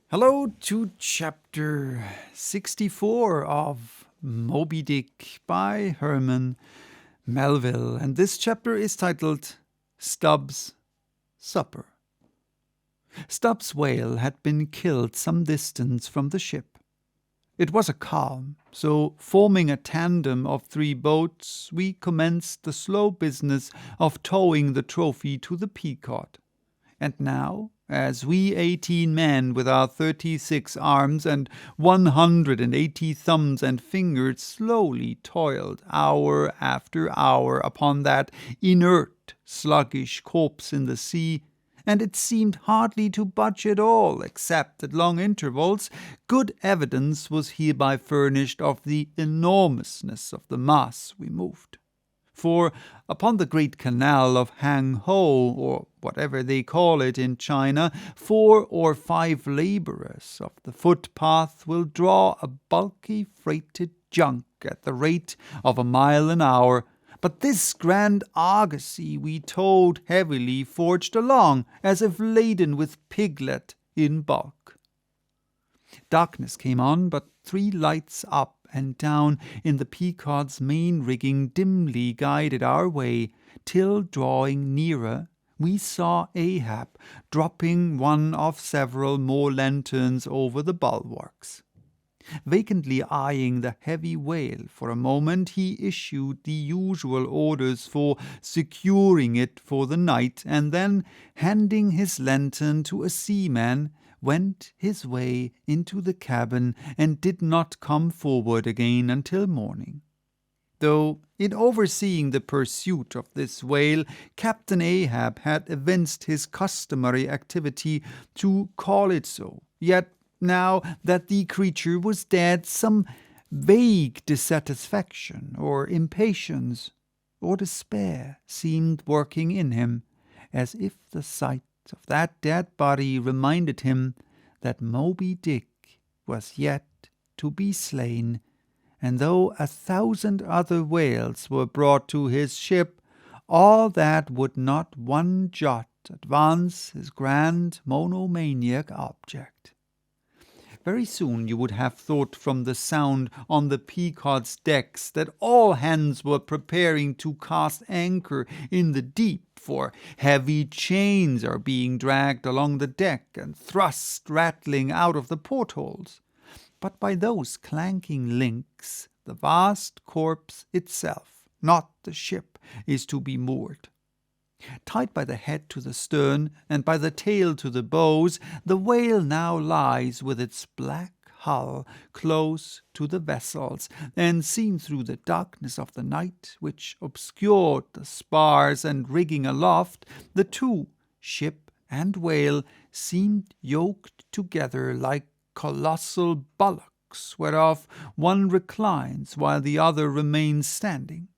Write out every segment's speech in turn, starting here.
Hello to chapter 64 of Moby Dick by Herman Melville, and this chapter is titled Stubb's Supper. Stubb's whale had been killed some distance from the ship. It was a calm, so forming a tandem of 3 boats, we commenced the slow business of towing the trophy to the Pequod. And now, as we 18 men with our 36 arms and 180 thumbs and fingers slowly toiled hour after hour upon that inert, sluggish corpse in the sea, and it seemed hardly to budge at all, except at long intervals, good evidence was hereby furnished of the enormousness of the mass we moved. For upon the great canal of Hang-ho, or whatever they call it in China, 4 or 5 labourers of the footpath will draw a bulky freighted junk at the rate of a mile an hour, but this grand argosy we towed heavily forged along, as if laden with piglet in bulk. Darkness came on, but 3 lights up and down in the Pequod's main rigging dimly guided our way, till, drawing nearer, we saw Ahab dropping one of several more lanterns over the bulwarks. Vacantly eyeing the heavy whale for a moment, he issued the usual orders for securing it for the night, and then, handing his lantern to a seaman, went his way into the cabin and did not come forward again until morning. Though, in overseeing the pursuit of this whale, Captain Ahab had evinced his customary activity to call it so, yet now that the creature was dead, some vague dissatisfaction or impatience or despair seemed working in him, as if the sight of that dead body reminded him that Moby Dick was yet to be slain, and though 1,000 other whales were brought to his ship, all that would not one jot advance his grand monomaniac object. Very soon you would have thought from the sound on the Pequod's decks that all hands were preparing to cast anchor in the deep, for heavy chains are being dragged along the deck and thrust rattling out of the portholes. But by those clanking links the vast corpse itself, not the ship, is to be moored. Tied by the head to the stern and by the tail to the bows, the whale now lies with its black hull close to the vessels, and seen through the darkness of the night, which obscured the spars and rigging aloft, the 2, ship and whale, seemed yoked together like colossal bullocks, whereof one reclines while the other remains standing.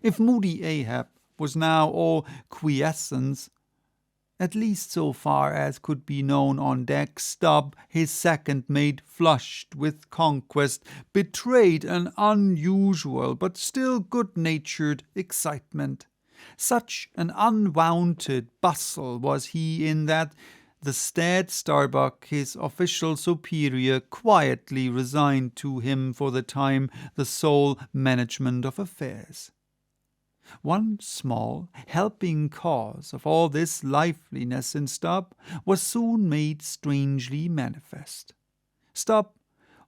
If moody Ahab was now all quiescence, at least so far as could be known on deck, Stubb, his second mate, flushed with conquest, betrayed an unusual but still good-natured excitement. Such an unwonted bustle was he in that the staid Starbuck, his official superior, quietly resigned to him for the time the sole management of affairs. One small helping cause of all this liveliness in Stubb was soon made strangely manifest. Stubb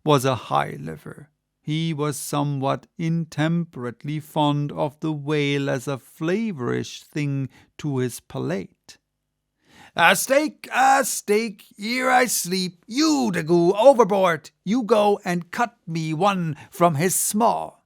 was a high liver. He was somewhat intemperately fond of the whale as a flavorish thing to his palate. A steak, here I sleep, you to go overboard, you go and cut me one from his small.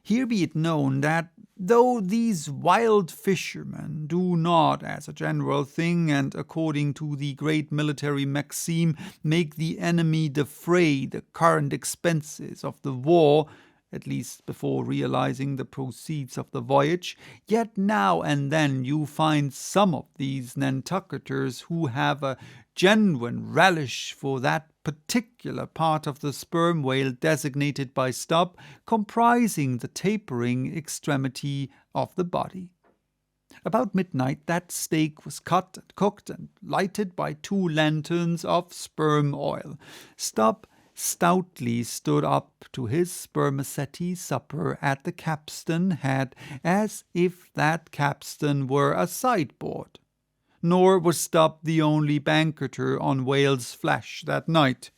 Here be it known that, though these wild fishermen do not, as a general thing, and according to the great military maxim, make the enemy defray the current expenses of the war, at least before realizing the proceeds of the voyage, yet now and then you find some of these Nantucketers who have a genuine relish for that particular part of the sperm whale designated by Stubb, comprising the tapering extremity of the body. About midnight that steak was cut and cooked and lighted by 2 lanterns of sperm oil. Stubb stoutly stood up to his spermaceti supper at the capstan head, as if that capstan were a sideboard. Nor was Stubb the only banqueter on whale's flesh that night.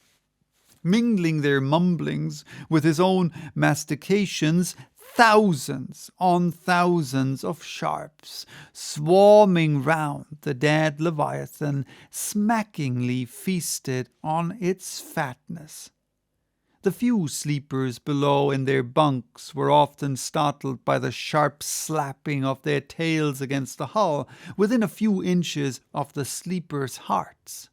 Mingling their mumblings with his own mastications, thousands on thousands of sharks, swarming round the dead leviathan, smackingly feasted on its fatness. The few sleepers below in their bunks were often startled by the sharp slapping of their tails against the hull, within a few inches of the sleepers' hearts.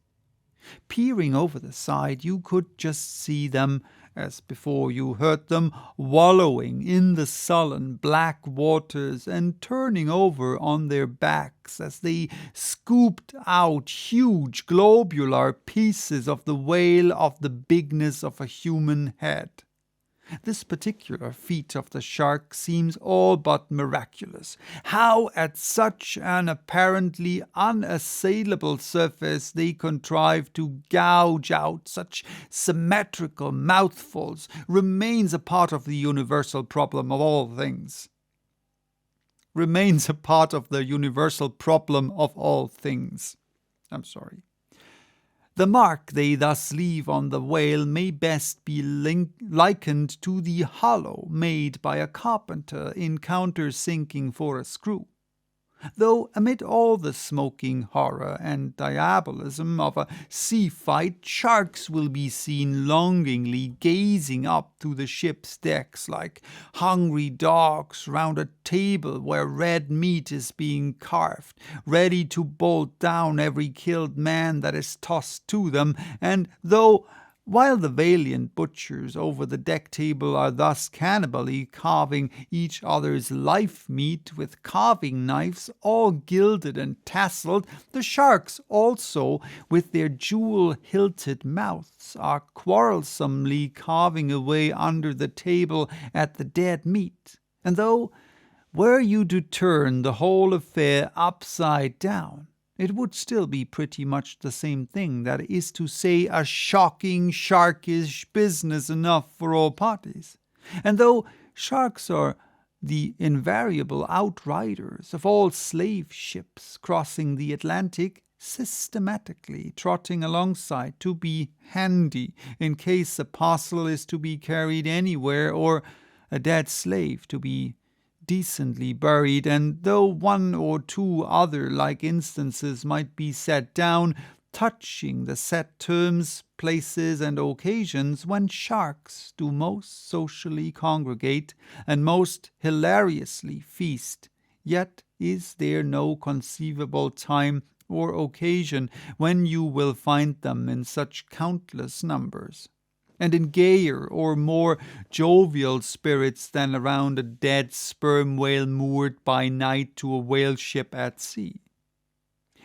Peering over the side, you could just see them, as before you heard them, wallowing in the sullen black waters and turning over on their backs as they scooped out huge globular pieces of the whale of the bigness of a human head. This particular feat of the shark seems all but miraculous. How at such an apparently unassailable surface they contrive to gouge out such symmetrical mouthfuls remains a part of the universal problem of all things. The mark they thus leave on the whale may best be likened to the hollow made by a carpenter in countersinking for a screw. Though amid all the smoking horror and diabolism of a sea fight, sharks will be seen longingly gazing up to the ship's decks like hungry dogs round a table where red meat is being carved, ready to bolt down every killed man that is tossed to them, and though while the valiant butchers over the deck table are thus cannibally carving each other's life meat with carving knives all gilded and tasseled, the sharks also, with their jewel-hilted mouths, are quarrelsomely carving away under the table at the dead meat. And though, were you to turn the whole affair upside down, it would still be pretty much the same thing, that is to say, a shocking, sharkish business enough for all parties. And though sharks are the invariable outriders of all slave ships crossing the Atlantic, systematically trotting alongside to be handy in case a parcel is to be carried anywhere or a dead slave to be decently buried, and though one or two other like instances might be set down, touching the set terms, places, and occasions when sharks do most socially congregate and most hilariously feast, yet is there no conceivable time or occasion when you will find them in such countless numbers, and in gayer or more jovial spirits than around a dead sperm whale moored by night to a whale ship at sea.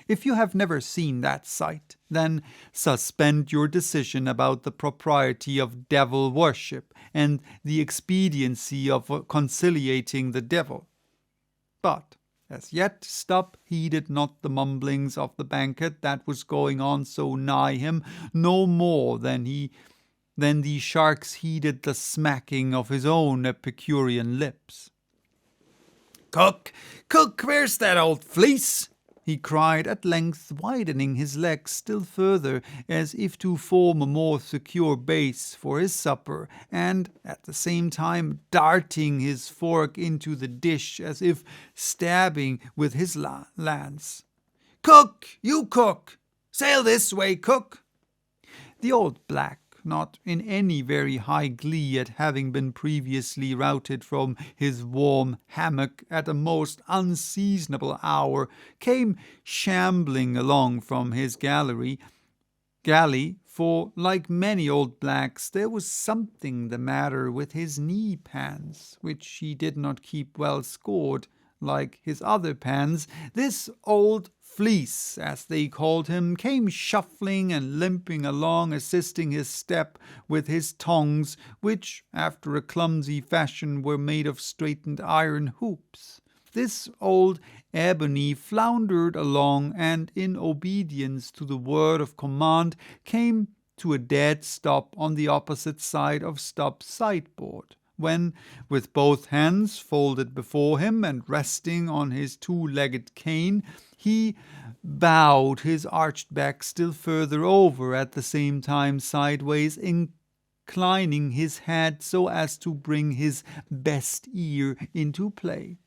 If you have never seen that sight, then suspend your decision about the propriety of devil worship and the expediency of conciliating the devil. But as yet Stubb heeded not the mumblings of the banquet that was going on so nigh him, no more than the sharks heeded the smacking of his own Epicurean lips. "Cook, cook, where's that old Fleece?" he cried, at length widening his legs still further, as if to form a more secure base for his supper, and at the same time darting his fork into the dish as if stabbing with his lance. "Cook, you cook! Sail this way, cook!" The old black, not in any very high glee at having been previously routed from his warm hammock at a most unseasonable hour, came shambling along from his galley, for, like many old blacks, there was something the matter with his knee-pans, which he did not keep well scored, like his other pans. This old Fleece, as they called him, came shuffling and limping along, assisting his step with his tongs, which, after a clumsy fashion, were made of straightened iron hoops. This old Ebony floundered along and, in obedience to the word of command, came to a dead stop on the opposite side of Stubb's sideboard, when, with both hands folded before him and resting on his two-legged cane, he bowed his arched back still further over, at the same time sideways, inclining his head so as to bring his best ear into play.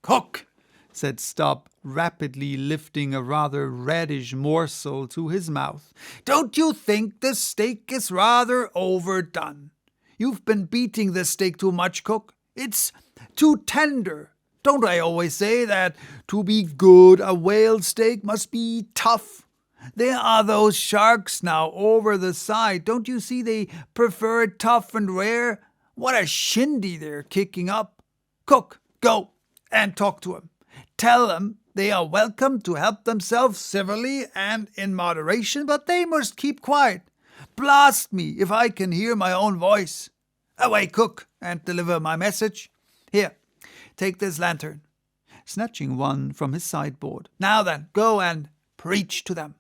"Cook," said Stubb, rapidly lifting a rather reddish morsel to his mouth, "don't you think the steak is rather overdone? You've been beating the steak too much, cook. It's too tender. Don't I always say that to be good a whale steak must be tough? There are those sharks now over the side. Don't you see they prefer it tough and rare? What a shindy they're kicking up. Cook, go and talk to 'em. Tell them they are welcome to help themselves civilly and in moderation, but they must keep quiet. Blast me if I can hear my own voice. Away, cook, and deliver my message. Here, take this lantern," snatching one from his sideboard. "Now then, go and preach to them."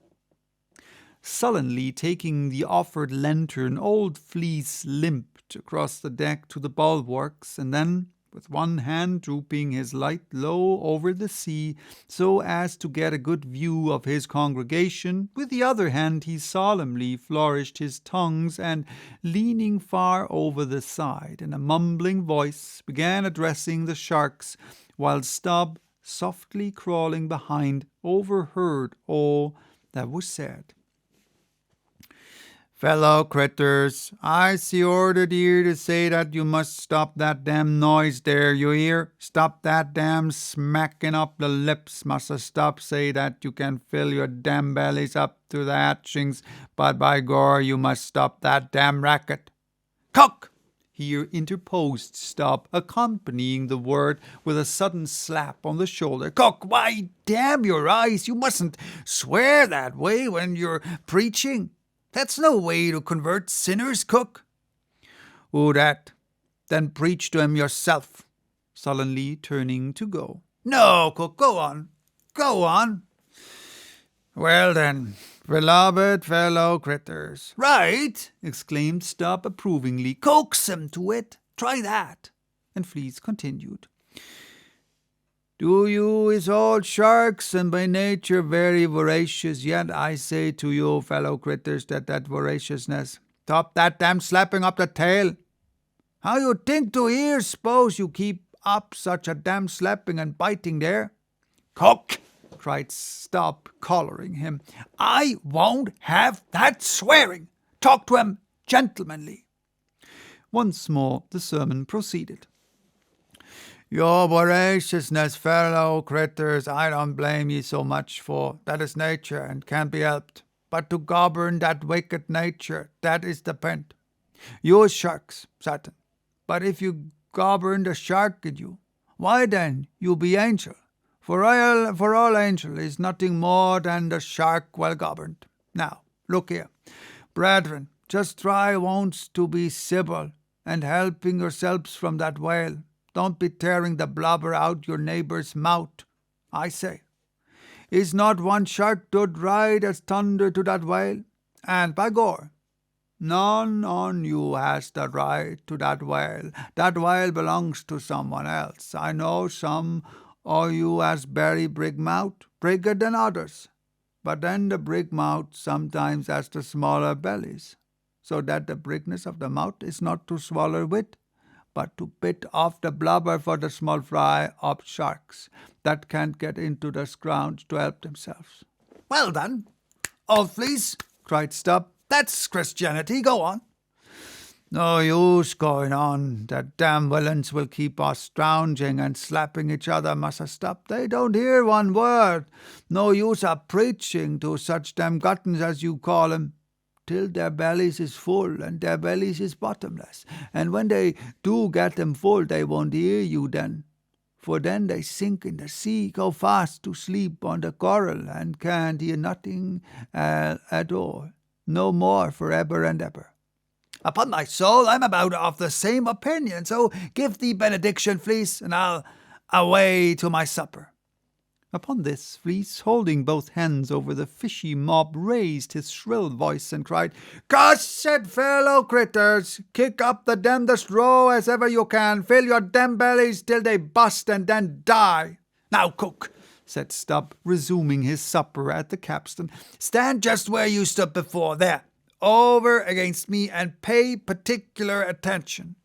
Sullenly taking the offered lantern, old Fleece limped across the deck to the bulwarks, and then, with one hand drooping his light low over the sea, so as to get a good view of his congregation, with the other hand he solemnly flourished his tongues, and, leaning far over the side, in a mumbling voice, began addressing the sharks, while Stubb, softly crawling behind, overheard all that was said. "Fellow critters, I see ordered here to say that you must stop that damn noise there, you hear? Stop that damn smacking up the lips. Must stop say that you can fill your damn bellies up to the hatchings, but by gore, you must stop that damn racket." "Cook!" here interposed Stubb, accompanying the word with a sudden slap on the shoulder. "Cook, why, damn your eyes, you mustn't swear that way when you're preaching. That's no way to convert sinners, cook." "Who that? Then preach to him yourself," sullenly turning to go. "No, cook, go on. Go on." "Well then, beloved fellow critters." "Right," exclaimed Stubb approvingly. "Coax him to it. Try that." And Fleece continued. "Do you is all sharks, and by nature very voracious, yet I say to you, fellow critters, that voraciousness, stop that damn slapping up the tail. How you think to hear, s'pose you keep up such a damn slapping and biting there?" "Cook!" cried Stubb, collaring him. "I won't have that swearing. Talk to him gentlemanly." Once more the sermon proceeded. "Your voraciousness, fellow critters, I don't blame ye so much for. That is nature, and can't be helped. But to govern that wicked nature, that is the point. You is sharks, certain. But if you govern the shark in you, why then you be angel. For all angel is nothing more than the shark well governed. Now, look here. Brethren, just try once to be civil, and helping yourselves from that whale. Don't be tearing the blubber out your neighbor's mouth, I say. Is not one shark dood ride as thunder to that whale? And by gore, none on you has the right to that whale. That whale belongs to someone else. I know some o' you has very big mouth, bigger than others. But then the big mouth sometimes has the smaller bellies, so that the bigness of the mouth is not to swallow with, but to bit off the blubber for the small fry of sharks that can't get into the ground to help themselves." "Well done, old Fleece," cried Stubb. "That's Christianity. Go on." "No use going on. The damn villains will keep us scrounging and slapping each other, Massa Stubb. They don't hear one word. No use of preaching to such damn gluttons as you call 'em, till their bellies is full, and their bellies is bottomless. And when they do get them full, they won't hear you then. For then they sink in the sea, go fast to sleep on the coral, and can't hear nothing at all. No more forever and ever." "Upon my soul, I'm about of the same opinion, so give the benediction, Fleece, and I'll away to my supper." Upon this, Fleece, holding both hands over the fishy mob, raised his shrill voice and cried, "Cussed fellow critters, kick up the damnedest row as ever you can, fill your damn bellies till they bust and then die." "Now, cook," said Stubb, resuming his supper at the capstan, "stand just where you stood before, there, over against me, and pay particular attention."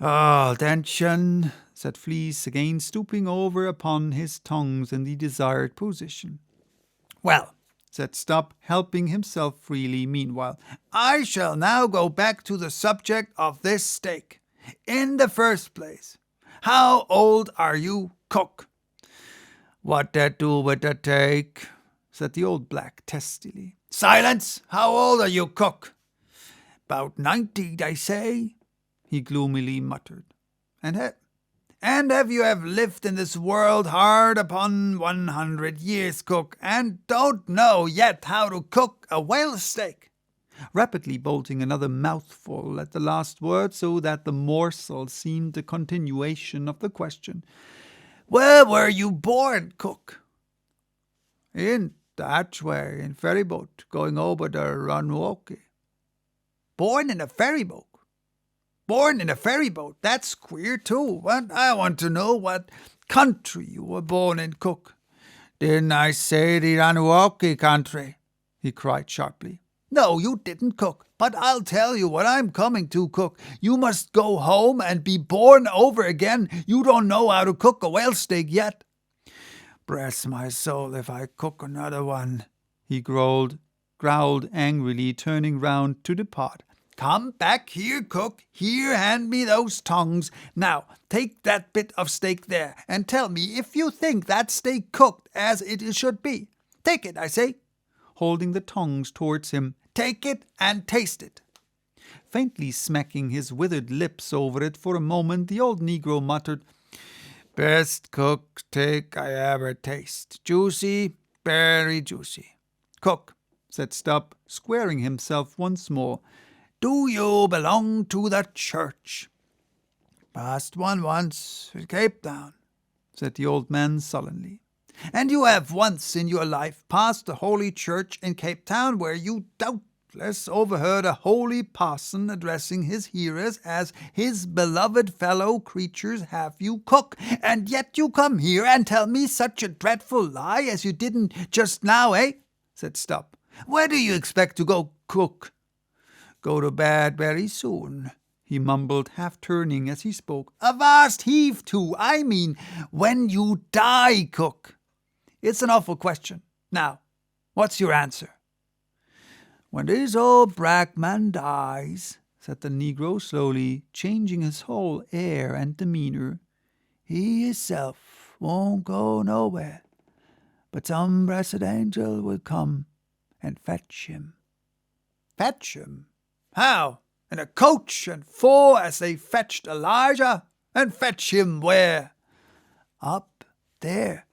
"Oh, attention," said Fleece, again stooping over upon his tongs in the desired position. "Well," said Stubb, helping himself freely meanwhile, "I shall now go back to the subject of this steak. In the first place, how old are you, cook?" "What that do with the take?" said the old black testily. "Silence! How old are you, cook?" "'Bout 90, they say," he gloomily muttered. And have you lived in this world hard upon 100 years, cook, and don't know yet how to cook a whale steak?" Rapidly bolting another mouthful at the last word, so that the morsel seemed a continuation of the question. "Where were you born, cook?" "In the hatchway, in ferryboat, going over the Ranwoki." "Born in a ferryboat? Born in a ferryboat? That's queer, too. But I want to know what country you were born in, cook." "Didn't I say the Ranwoki country?" he cried sharply. "No, you didn't, cook. But I'll tell you what I'm coming to, cook. You must go home and be born over again. You don't know how to cook a whale steak yet." "Bless my soul if I cook another one," he growled angrily, turning round to depart. "Come back here, cook. Here, hand me those tongs. Now, take that bit of steak there, and tell me if you think that steak cooked as it should be. Take it, I say," holding the tongs towards him. "Take it and taste it." Faintly smacking his withered lips over it for a moment, the old negro muttered, "Best cooked steak I ever taste. Juicy, very juicy." "Cook," said Stubb, squaring himself once more, "do you belong to the church?" "Passed one once at Cape Town," said the old man sullenly. "And you have once in your life passed the holy church in Cape Town, where you doubtless overheard a holy parson addressing his hearers as his beloved fellow creatures, have you, cook? And yet you come here and tell me such a dreadful lie as you didn't just now, eh?" said Stubb. "Where do you expect to go, cook?" "Go to bed very soon," he mumbled, half turning as he spoke. "Avast heave to! I mean, when you die, cook." "It's an awful question. Now, what's your answer?" "When this old black man dies," said the negro slowly, changing his whole air and demeanor, "he himself won't go nowhere, but some blessed angel will come and fetch him." "Fetch him? How? In a coach and four, as they fetched Elijah? And fetch him where?" "Up there,"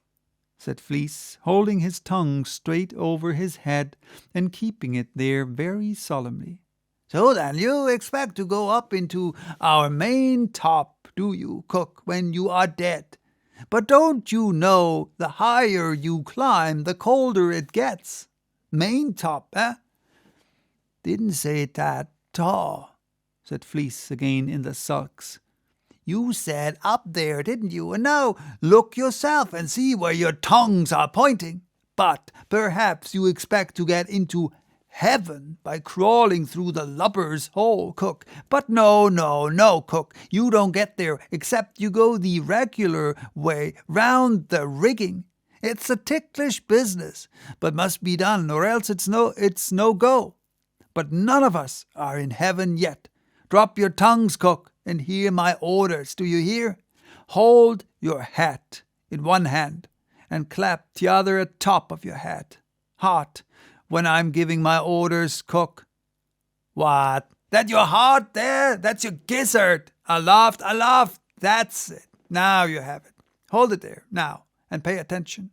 said Fleece, holding his tongue straight over his head and keeping it there very solemnly. "So then you expect to go up into our main top, do you, cook, when you are dead? But don't you know the higher you climb, the colder it gets? Main top, eh?" "Didn't say that tall," said Fleece again in the sulks. "You said up there, didn't you? And now look yourself and see where your tongues are pointing. But perhaps you expect to get into heaven by crawling through the lubber's hole, cook. But no, cook. You don't get there except you go the regular way round the rigging. It's a ticklish business, but must be done, or else it's no go. But none of us are in heaven yet. Drop your tongues, cook, and hear my orders. Do you hear? Hold your hat in one hand and clap the other atop of your head. Heart, when I'm giving my orders, cook." "What? That your heart there? That's your gizzard. Aloft. That's it. Now you have it. Hold it there, now, and pay attention."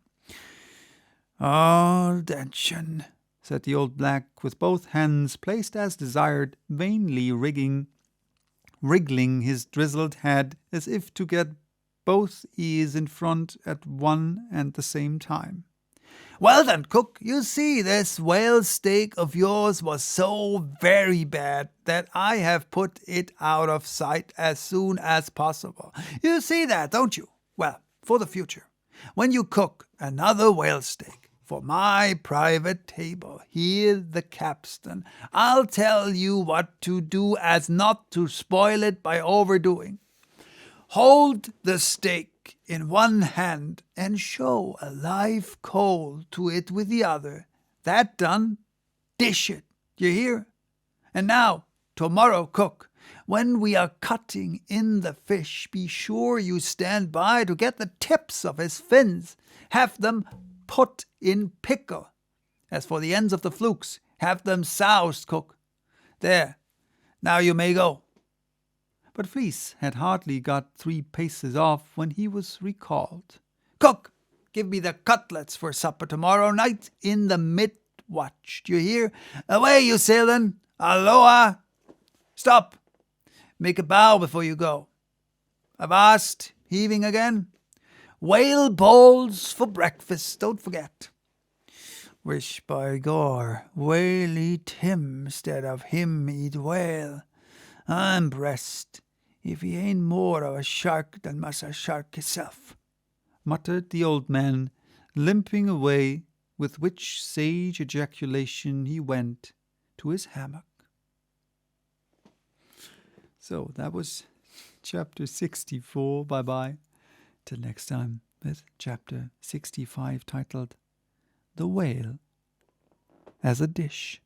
"All attention," said the old black, with both hands placed as desired, vainly wriggling his drizzled head as if to get both ears in front at one and the same time. "Well then, cook, you see, this whale steak of yours was so very bad that I have put it out of sight as soon as possible. You see that, don't you? Well, for the future, when you cook another whale steak for my private table, hear the capstan. I'll tell you what to do as not to spoil it by overdoing. Hold the steak in one hand and show a live coal to it with the other. That done, dish it, you hear? And now, tomorrow, cook, when we are cutting in the fish, be sure you stand by to get the tips of his fins. Have them put in pickle. As for the ends of the flukes, have them soused, cook. There, now you may go." But Fleece had hardly got 3 paces off when he was recalled. "Cook, give me the cutlets for supper tomorrow night in the mid-watch. Do you hear? Away you sail then. Aloha! Stop! Make a bow before you go. Avast, heaving again. Whale balls for breakfast, don't forget. Wish by gore, whale eat him instead of him eat whale. I'm blessed if he ain't more of a shark than Massa Shark himself," muttered the old man, limping away, with which sage ejaculation he went to his hammock. So that was chapter 64. Bye-bye. Till next time with chapter 65, titled The Whale as a Dish.